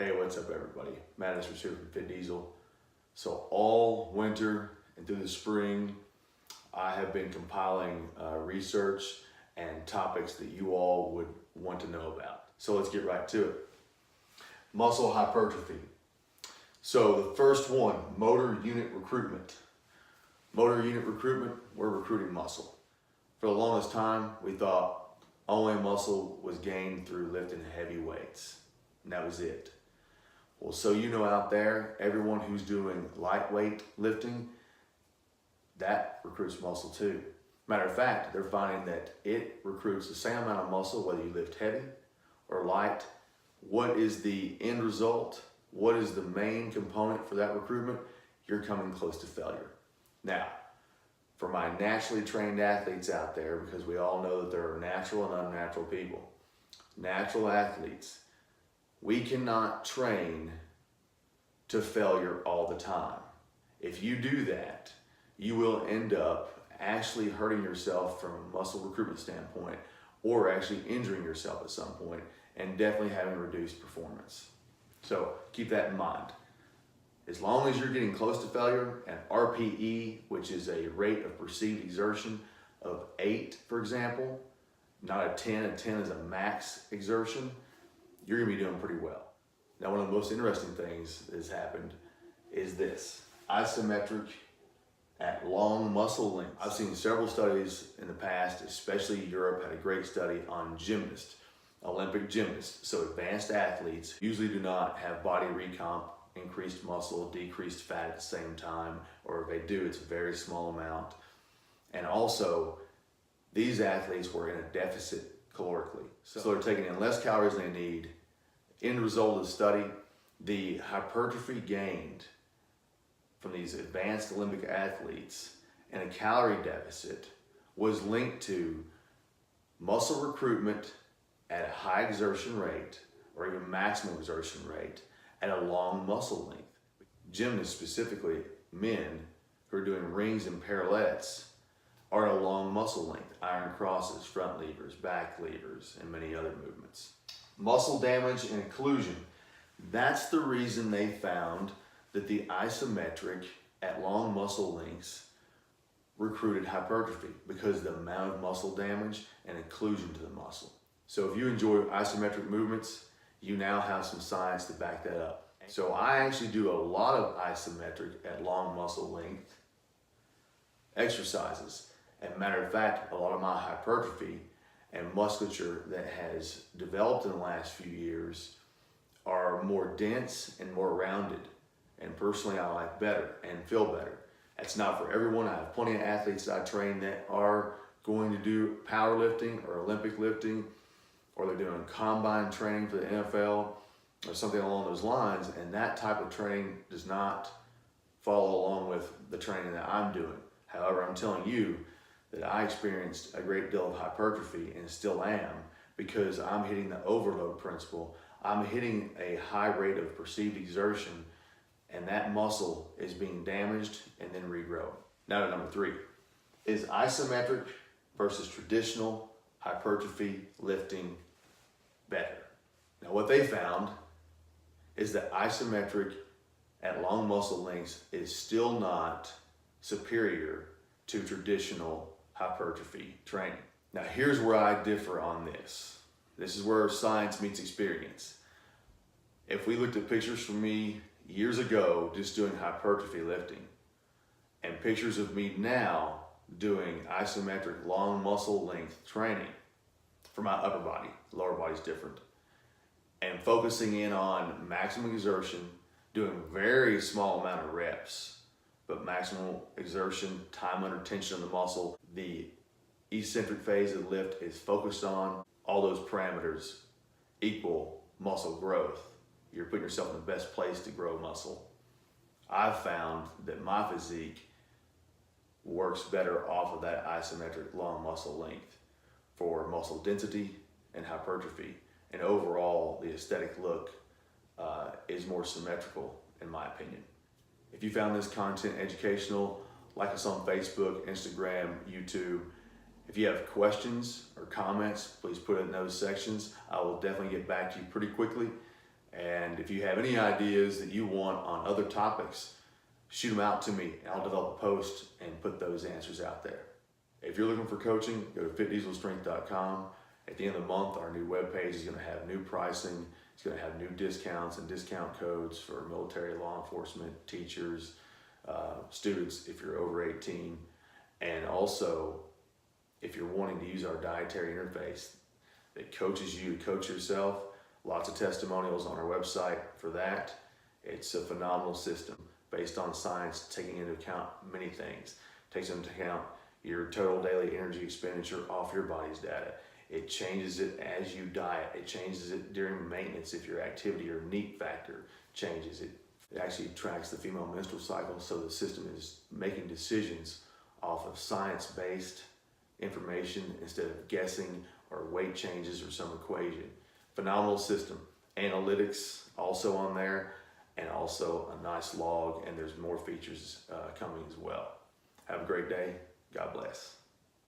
Hey, what's up everybody? Matt is here from Fit Diesel. So all winter and through the spring, I have been compiling research and topics that you all would want to know about. So let's get right to it. Muscle hypertrophy. So the first one, motor unit recruitment. Motor unit recruitment, we're recruiting muscle. For the longest time, we thought only muscle was gained through lifting heavy weights, and that was it. Well, so you know out there, everyone who's doing lightweight lifting, that recruits muscle too. Matter of fact, they're finding that it recruits the same amount of muscle whether you lift heavy or light. What is the end result? What is the main component for that recruitment? You're coming close to failure. Now, for my naturally trained athletes out there, because we all know that there are natural and unnatural people. Natural athletes, we cannot train to failure all the time. If you do that, you will end up actually hurting yourself from a muscle recruitment standpoint, or actually injuring yourself at some point, and definitely having reduced performance. So keep that in mind. As long as you're getting close to failure, an RPE, which is a rate of perceived exertion of 8, for example, not a 10 is a max exertion, you're gonna be doing pretty well. Now, one of the most interesting things that has happened is this, isometric at long muscle length. I've seen several studies in the past, especially Europe had a great study on gymnasts, Olympic gymnasts. So advanced athletes usually do not have body recomp, increased muscle, decreased fat at the same time, or if they do, it's a very small amount. And also, these athletes were in a deficit calorically. So they're taking in less calories than they need. End result of the study, the hypertrophy gained from these advanced Olympic athletes and a calorie deficit was linked to muscle recruitment at a high exertion rate, or even maximum exertion rate, at a long muscle length. Gymnasts, specifically men who are doing rings and parallettes, are at a long muscle length, iron crosses, front levers, back levers, and many other movements. Muscle damage and occlusion. That's the reason they found that the isometric at long muscle lengths recruited hypertrophy, because of the amount of muscle damage and occlusion to the muscle. So if you enjoy isometric movements, you now have some science to back that up. So I actually do a lot of isometric at long muscle length exercises. And matter of fact, a lot of my hypertrophy and musculature that has developed in the last few years are more dense and more rounded. And personally, I like better and feel better. That's not for everyone. I have plenty of athletes that I train that are going to do powerlifting or Olympic lifting, or they're doing combine training for the NFL or something along those lines, and that type of training does not follow along with the training that I'm doing. However, I'm telling you that I experienced a great deal of hypertrophy and still am, because I'm hitting the overload principle. I'm hitting a high rate of perceived exertion, and that muscle is being damaged and then regrown. Now to number 3, is isometric versus traditional hypertrophy lifting better? Now what they found is that isometric at long muscle lengths is still not superior to traditional hypertrophy training. Now here's where I differ on this. This is where science meets experience. If we looked at pictures from me years ago just doing hypertrophy lifting, and pictures of me now doing isometric long muscle length training for my upper body, lower body's different, and focusing in on maximum exertion, doing very small amount of reps, but maximum exertion, time under tension of the muscle, the eccentric phase of the lift is focused on, all those parameters equal muscle growth. You're putting yourself in the best place to grow muscle. I've found that my physique works better off of that isometric long muscle length for muscle density and hypertrophy. And overall, the aesthetic look is more symmetrical, in my opinion. If you found this content educational, like us on Facebook, Instagram, YouTube. If you have questions or comments, please put it in those sections. I will definitely get back to you pretty quickly. And if you have any ideas that you want on other topics, shoot them out to me and I'll develop a post and put those answers out there. If you're looking for coaching, go to fitdieselstrength.com. At the end of the month, our new webpage is going to have new pricing. It's going to have new discounts and discount codes for military, law enforcement, teachers, students if you're over 18. And also, if you're wanting to use our dietary interface that coaches you to coach yourself, lots of testimonials on our website for that. It's a phenomenal system based on science, taking into account many things. Takes into account your total daily energy expenditure off your body's data. It changes it as you diet. It changes it during maintenance if your activity or NEAT factor changes. It actually tracks the female menstrual cycle, so the system is making decisions off of science-based information instead of guessing or weight changes or some equation. Phenomenal system. Analytics also on there, and also a nice log, and there's more features coming as well. Have a great day. God bless.